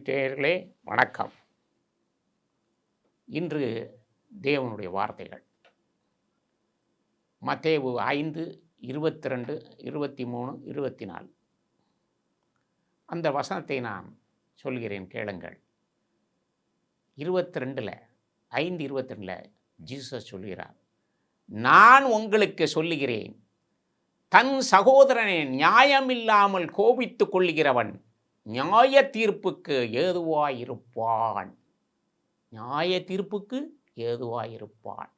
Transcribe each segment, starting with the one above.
நேயர்களே வணக்கம். இன்று தேவனுடைய வார்த்தைகள் மத்தேயு 5:22, 23, 24. அந்த வசனத்தை நான் சொல்கிறேன், கேளுங்கள். 22ல் 5:22 ஜீசஸ் சொல்கிறார், நான் உங்களுக்கு சொல்லுகிறேன், தன் சகோதரனை நியாயமில்லாமல் கோபித்துக் கொள்கிறவன் நியாய தீர்ப்புக்கு ஏதுவாயிருப்பான். நியாய தீர்ப்புக்கு ஏதுவாயிருப்பான்.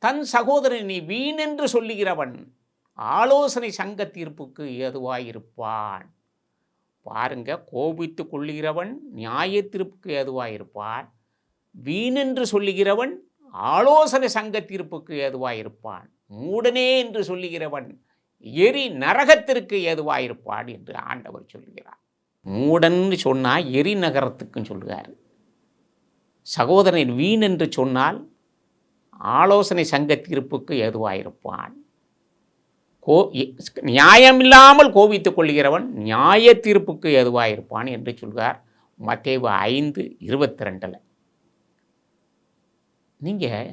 தன் சகோதரனை வீணென்று சொல்லுகிறவன் ஆலோசனை சங்க தீர்ப்புக்கு ஏதுவாயிருப்பான். பாருங்க, கோபித்து கொள்ளுகிறவன் நியாய தீர்ப்புக்கு ஏதுவாயிருப்பான். வீணென்று சொல்லுகிறவன் ஆலோசனை சங்க தீர்ப்புக்கு ஏதுவாயிருப்பான். மூடனே என்று சொல்லுகிறவன் எரி நரகத்திற்கு ஏதுவாயிருப்பான் என்று ஆண்டவர் சொல்கிறார். மூடன்னு சொன்னால் எரி நகரத்துக்குன்னு சொல்லுகிறார். சகோதரன் வீண் என்று சொன்னால் ஆலோசனை சங்க தீர்ப்புக்கு ஏதுவாயிருப்பான். நியாயமில்லாமல் கோபித்துக் கொள்கிறவன் நியாய தீர்ப்புக்கு ஏதுவாயிருப்பான் என்று சொல்கிறார் மத்தேயு 5:22. நீங்கள்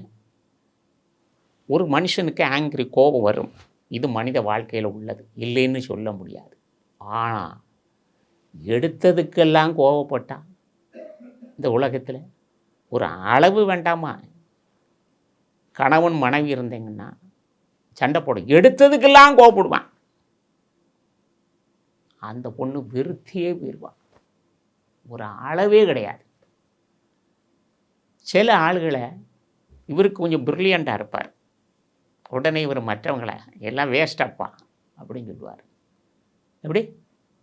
ஒரு மனுஷனுக்கு ஆங்கிரி, கோபம் வரும். இது மனித வாழ்க்கையில் உள்ளது, இல்லைன்னு சொல்ல முடியாது. ஆனால் எடுத்ததுக்கெல்லாம் கோபப்பட்டா இந்த உலகத்தில் ஒரு அளவு வேண்டாமா? கணவன் மனைவி இருந்தீங்கன்னா சண்டை போடும், எடுத்ததுக்கெல்லாம் கோபப்படுவான். அந்த பொண்ணு வெறுத்தியே போயிடுவான். ஒரு அளவே கிடையாது. சில ஆளுகளை இவருக்கு கொஞ்சம் பிரில்லியண்ட்டாக இருப்பார், உடனே இவர் மற்றவங்களை எல்லாம் வேஸ்டப்பா அப்படின்னு சொல்லுவார். எப்படி?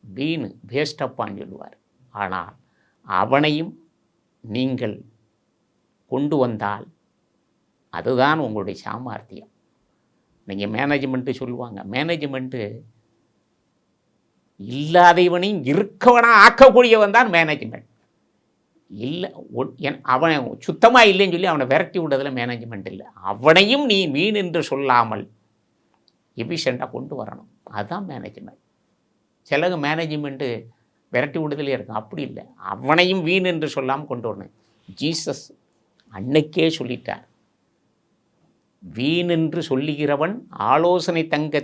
வீணு, வேஸ்டப்பான்னு சொல்லுவார். ஆனால் அவனையும் நீங்கள் கொண்டு வந்தால் அதுதான் உங்களுடைய சாமர்த்தியம். நீங்கள் மேனேஜ்மெண்ட்டு சொல்லுவாங்க, மேனேஜ்மெண்ட்டு இல்லாதவனையும் இருக்கவனா ஆக்கக்கூடியவன் தான் மேனேஜ்மெண்ட். இல்லை, அவனை சுத்தமாக இல்லைன்னு சொல்லி அவனை விரட்டி விடுறதுல மேனேஜ்மெண்ட் இல்லை. அவனையும் நீ வீண் என்று சொல்லாமல் எஃபிஷியண்ட்டாக கொண்டு வரணும், அதுதான் மேனேஜ்மெண்ட். சிலகு மேனேஜ்மெண்ட்டு விரட்டி விடுதலே இருக்கும், அப்படி இல்லை. அவனையும் வீண் என்று சொல்லாமல் கொண்டு வரணும். ஜீசஸ் அன்னைக்கே சொல்லிட்டார், வீண் என்று சொல்லுகிறவன் ஆலோசனை தங்க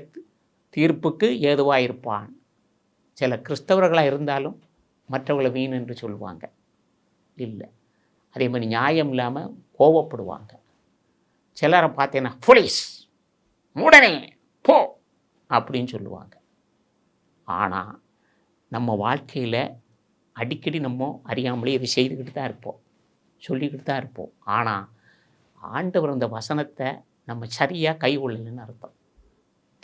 தீர்ப்புக்கு ஏதுவாயிருப்பான். சில கிறிஸ்தவர்களாக இருந்தாலும் மற்றவர்களை வீண் என்று சொல்லுவாங்க, இல்லை. அதே மாதிரி நியாயம் இல்லாமல் கோவப்படுவாங்க. சிலரை பார்த்தீங்கன்னா போலீஸ், மூடனே போ அப்படின்னு சொல்லுவாங்க. ஆனால் நம்ம வாழ்க்கையில் அடிக்கடி நம்ம அறியாமலே இதை செய்துக்கிட்டு தான் இருப்போம், சொல்லிக்கிட்டு தான் இருப்போம். ஆனால் ஆண்டவர் இந்த வசனத்தை நம்ம சரியாக கைகொள்ளலன்னு அர்த்தம்.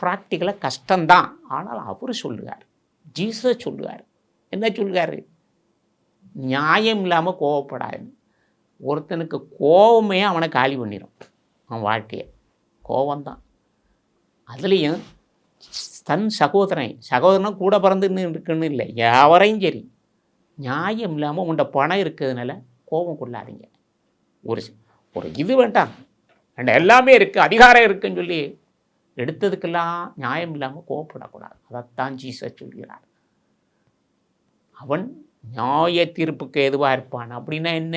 ப்ராக்டிக்கலாக கஷ்டம்தான், ஆனால் அவர் சொல்லுவார், ஜீசஸ் சொல்லுவார். என்ன சொல்லுவார்? நியாயம் இல்லாமல் கோவப்படாது. ஒருத்தனுக்கு கோபமே அவனை காலி பண்ணிடும், அவன் வாழ்க்கையை. கோபந்தான். அதுலேயும் தன் சகோதரனை கூட பிறந்துன்னு இருக்குன்னு இல்லை, எவரையும் சரி, நியாயம் இல்லாமல் உண்ட பணம் இருக்கிறதுனால கோபம் கொள்ளாதீங்க. ஒரு இது வேண்டாம், அண்ட் எல்லாமே இருக்குது, அதிகாரம் இருக்குன்னு சொல்லி எடுத்ததுக்கெல்லாம் நியாயம் இல்லாமல் கோவப்படக்கூடாது. அதைத்தான் ஜீசஸ் சொல்கிறார். அவன் நியாய தீர்ப்புக்கு எதுவாக இருப்பான். அப்படின்னா என்ன?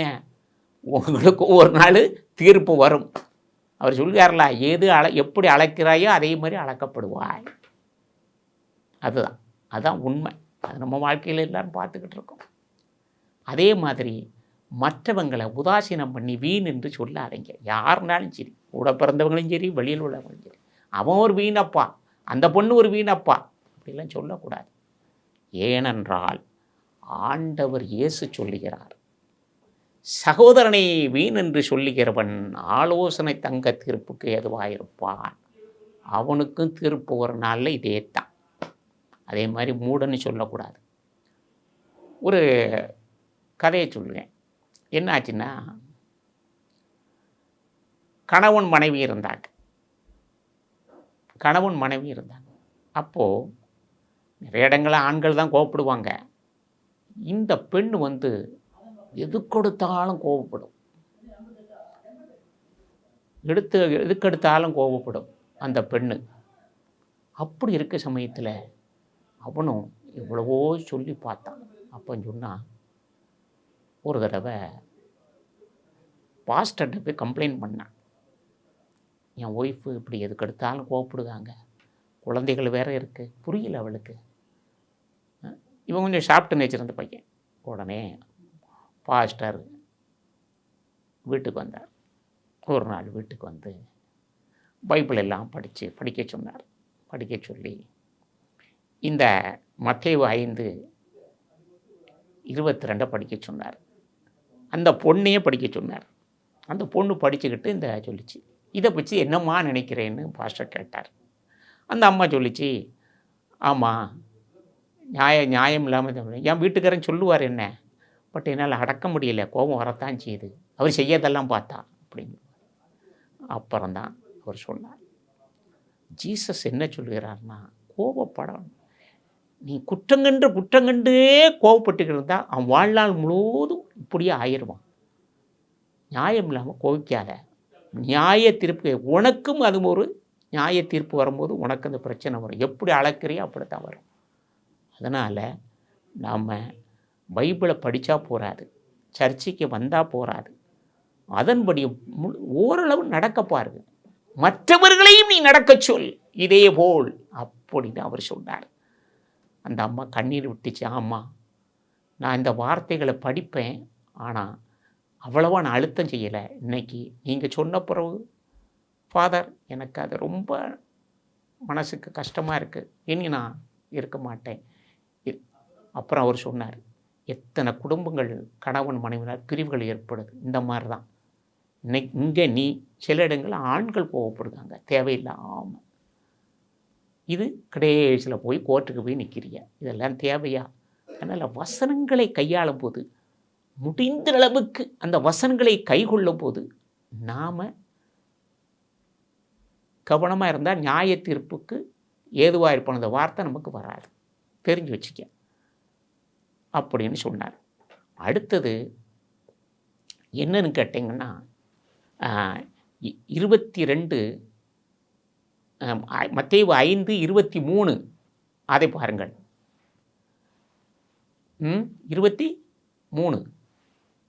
உங்களுக்கு ஒரு நாள் தீர்ப்பு வரும். அவர் சொல்கிறார்ல, எப்படி அழைக்கிறாயோ அதே மாதிரி அழைக்கப்படுவாய். அதுதான் உண்மை. அது நம்ம வாழ்க்கையில் எல்லோரும் பார்த்துக்கிட்டு இருக்கோம். அதே மாதிரி மற்றவங்களை உதாசீனம் பண்ணி வீண் என்று சொல்லாதீங்க. யாருனாலும் சரி, கூட பிறந்தவங்களும் சரி, வெளியில் உள்ளவங்களும் சரி, அவன் ஒரு வீணப்பா, அந்த பொண்ணு ஒரு வீணப்பா அப்படிலாம் சொல்லக்கூடாது. ஏனென்றால் ஆண்டவர் இயேசு சொல்லுகிறார், சகோதரனை வீண் என்று சொல்லுகிறவன் ஆலோசனை தங்க தீர்ப்புக்கு ஏதுவாயிருப்பான். அவனுக்கும் தீர்ப்பு ஒரு நாளில் இதே தான். அதே மாதிரி மூடன்னு சொல்லக்கூடாது. ஒரு கதையை சொல்லுவேன். என்னாச்சுன்னா, கணவன் மனைவி இருந்தாங்க. அப்போது நிறைய இடங்களில் ஆண்கள் தான் கோவப்படுவாங்க. இந்த பெண் எது கொடுத்தாலும் கோவப்படும், எதுக்கெடுத்தாலும் கோவப்படும் அந்த பெண்ணு. அப்படி இருக்க சமயத்தில் அவனும் எவ்வளவோ சொல்லி பார்த்தான். அப்போ சொன்னான், ஒரு தடவை பாஸ்டர்கிட்ட போய் கம்ப்ளைண்ட் பண்ணேன். என் ஒய்ஃபு இப்படி எதுக்கு எடுத்தாலும் கோவப்படுதாங்க, குழந்தைகள் வேறு இருக்குது, புரியல அவளுக்கு. இவன் கொஞ்சம் சாப்பிட்டு நேச்சிருந்த பையன். உடனே பாஸ்டர் வீட்டுக்கு வந்தார். ஒரு நாள் வீட்டுக்கு வந்து பைபிள் எல்லாம் படிக்க சொன்னார். படிக்க சொல்லி இந்த மத்தேயு 5:22 படிக்க சொன்னார். அந்த பொண்ணையே படிக்க சொன்னார். அந்த பொண்ணு படிச்சுக்கிட்டு இந்த சொல்லிச்சு. இதை வச்சு என்னம்மா நினைக்கிறேன்னு பாஸ்டர் கேட்டார். அந்த அம்மா சொல்லிச்சு, ஆமாம், நியாயம் இல்லாமல் என் வீட்டுக்காரன் சொல்லுவார் என்ன, பட் என்னால் அடக்க முடியல, கோபம் வரத்தான் செய்யுது, அவர் செய்யறதெல்லாம் பார்த்தா அப்படின்னு. அப்புறம்தான் அவர் சொன்னார், ஜீசஸ் என்ன சொல்கிறார்னா, கோபப்படணும். நீ குற்றங்கண்டே கோபப்பட்டுக்கிட்டு இருந்தால் அவன் வாழ்நாள் முழுவதும் இப்படியே ஆயிடுவான். நியாயம் இல்லாமல் கோபிக்காத. நியாய தீர்ப்பு உனக்கும் அது ஒரு நியாய தீர்ப்பு வரும்போது உனக்கு அந்த பிரச்சனை வரும். எப்படி அளக்கிறியோ அப்படித்தான் வரும். அதனால் நாம் பைபிளை படித்தா போகாது, சர்ச்சைக்கு வந்தால் போகாது, அதன்படி ஓரளவு நடக்க பாருங்க, மற்றவர்களையும் நீ நடக்க சொல் இதே போல் அப்படின்னு அவர் சொன்னார். அந்த அம்மா கண்ணீர் விட்டுச்சு. ஆமாம், நான் இந்த வார்த்தைகளை படிப்பேன், ஆனால் அவ்வளவா நான் அழுத்தம் செய்யலை. இன்னைக்கு நீங்கள் சொன்ன பிறகு ஃபாதர் எனக்கு அது ரொம்ப மனசுக்கு கஷ்டமாக இருக்குது, இனி நான் இருக்க மாட்டேன். அப்புறம் அவர் சொன்னார், எத்தனை குடும்பங்கள் கணவன் மனைவினால் பிரிவுகள் ஏற்படுது இந்த மாதிரி தான். இன்னைக்கு இங்கே நீ சில இடங்களில் ஆண்கள் கோவப்படுதாங்க தேவையில்லாமல். இது கடைசியில் போய் கோர்ட்டுக்கு போய் நிற்கிறிய, இதெல்லாம் தேவையா? அதனால் வசனங்களை கையாளும் போது, முடிந்த அளவுக்கு அந்த வசனங்களை கைகொள்ளும் போது நாம் கவனமாக இருந்தால் நியாய தீர்ப்புக்கு ஏதுவாக இருப்போம். அந்த வார்த்தை நமக்கு வராது, தெரிஞ்சு வச்சுக்க அப்படின்னு சொன்னார். அடுத்தது என்னன்னு கேட்டிங்கன்னா, 22 மத்தேயு 5:23 அதை பாருங்கள். 23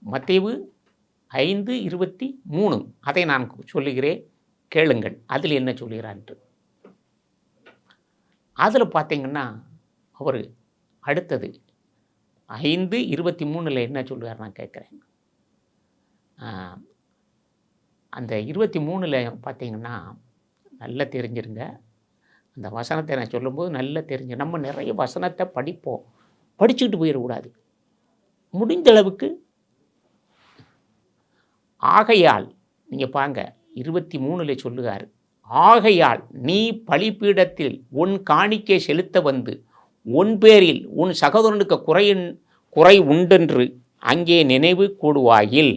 மத்தேயு 5:23 அதை நான் சொல்லுகிறேன், கேளுங்கள். அதில் என்ன சொல்கிறார்? அதில் பார்த்தீங்கன்னா அவர் அடுத்தது 5:23 என்ன சொல்லுவார் நான் கேட்குறேன். அந்த 23 பார்த்தீங்கன்னா நல்லா தெரிஞ்சிருங்க. அந்த வசனத்தை நான் சொல்லும்போது நல்லா தெரிஞ்சு, நம்ம நிறைய வசனத்தை படிப்போம், படிச்சுக்கிட்டு போயிடக்கூடாது. முடிந்த அளவுக்கு ஆகையால் நீங்கள் பாங்க 23 சொல்லுகார், ஆகையால் நீ பலிபீடத்தில் உன் காணிக்கை செலுத்த வந்து உன் பேரில் உன் சகோதரனுக்கு குறை உண்டென்று அங்கே நினைவு கூடுவாயில்.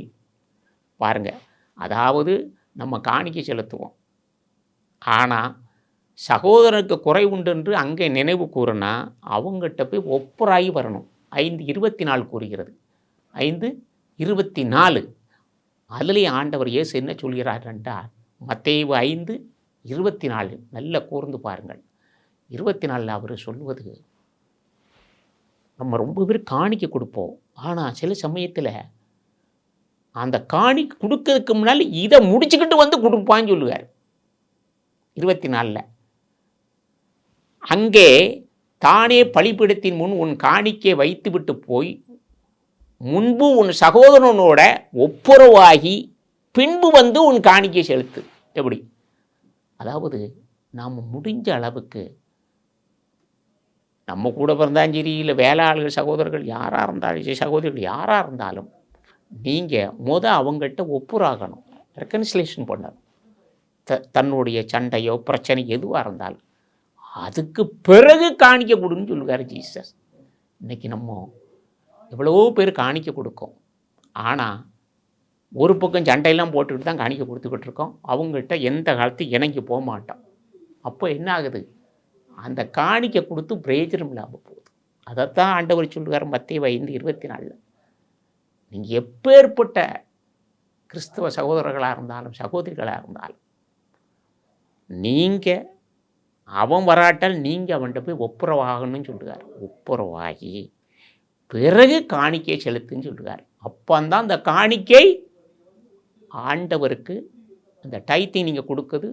பாருங்க, அதாவது நம்ம காணிக்கை செலுத்துவோம், ஆனால் சகோதரனுக்கு குறை உண்டென்று அங்கே நினைவு கூறுனா அவங்ககிட்ட போய் ஒப்புராகி வரணும். 5:24 கூறுகிறது. 5:24 அதுலேயே ஆண்டவர் இயேசு என்ன சொல்கிறார் என்றால், மத்தேயு 5:24 நல்ல கூர்ந்து பாருங்கள். 24 அவர் சொல்லுவது, நம்ம ரொம்ப பேர் காணிக்கை கொடுப்போம், ஆனால் சில சமயத்தில் அந்த காணிக்கை கொடுக்கறதுக்கு முன்னால் இதை முடிச்சுக்கிட்டு வந்து கொடுப்பான்னு சொல்லுவார். 24 அங்கே தானே பலிபீடத்தின் முன் உன் காணிக்கை வைத்துவிட்டு போய் முன்பு உன் சகோதரனோட ஒப்புரவாகி பின்பு வந்து உன் காணிக்கை செலுத்து. எப்படி? அதாவது நாம் முடிஞ்ச அளவுக்கு நம்ம கூட பிறந்தாலும் சரி, இல்லை வேளாளர்கள் சகோதரர்கள் யாராக இருந்தாலும் சரி, சகோதரிகள் யாராக இருந்தாலும் நீங்கள் அவங்கள்ட்ட ஒப்புராகணும், ரெக்கன்சிலேஷன் பண்ணணும். தன்னுடைய சண்டையோ பிரச்சனை எதுவாக இருந்தாலும் அதுக்கு பிறகு காணிக்க கொடுன்னு சொல்லுவார் ஜீசஸ். இன்றைக்கி நம்ம எவ்வளவோ பேர் காணிக்க கொடுக்கும், ஆனால் ஒரு பக்கம் சண்டையெல்லாம் போட்டுக்கிட்டு தான் காணிக்க கொடுத்துக்கிட்டு இருக்கோம். அவங்கள்ட்ட எந்த காலத்தையும் இணங்கி போக மாட்டோம். அப்போ என்ன ஆகுது? அந்த காணிக்க கொடுத்து பிரயோஜனம் இல்லாமல் போகுது. அதைத்தான் ஆண்டவர் சொல்லுவார் மத்தேயு 5:24. நீங்கள் எப்பேற்பட்ட கிறிஸ்தவ சகோதரர்களாக இருந்தாலும் சகோதரிகளாக இருந்தாலும் நீங்கள் அவன் வராட்டால் நீங்கள் அவன்கிட்ட போய் ஒப்புரவாகணும்னு சொல்லுவார். ஒப்புரவாகி பிறகு காணிக்கையை செலுத்துன்னு சொல்லுவார். அப்போந்தான் அந்த காணிக்கை ஆண்டவருக்கு அந்த டைத்தை நீங்கள் கொடுக்குறது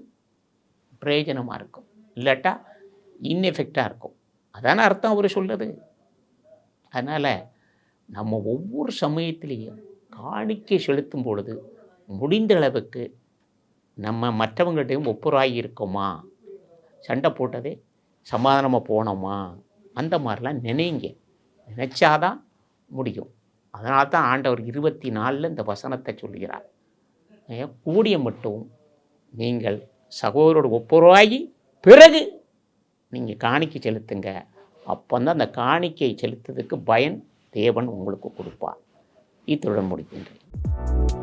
பிரயோஜனமாக இருக்கும், இல்லாட்டா இன்எஃபெக்டாக இருக்கும். அதான அர்த்தம் அவர் சொல்கிறது. அதனால் நம்ம ஒவ்வொரு சமயத்திலையும் காணிக்கை செலுத்தும் பொழுது முடிந்த அளவுக்கு நம்ம மற்றவங்கள்ட்டையும் ஒப்புராகி இருக்கோமா, சண்டை போட்டதே சமாதானமாக போனோமா, அந்த மாதிரிலாம் நினைச்சாதான் முடியும். அதனால தான் ஆண்டவர் 24 இந்த வசனத்தை சொல்கிறார். கூடிய மட்டும் நீங்கள் சகோதரோடு ஒப்புரவாகி பிறகு நீங்கள் காணிக்கை செலுத்துங்க. அப்போந்தான் அந்த காணிக்கை செலுத்துறதுக்கு பயன் தேவன் உங்களுக்கு கொடுப்பார். இத்துடன் முடிக்கின்றேன்.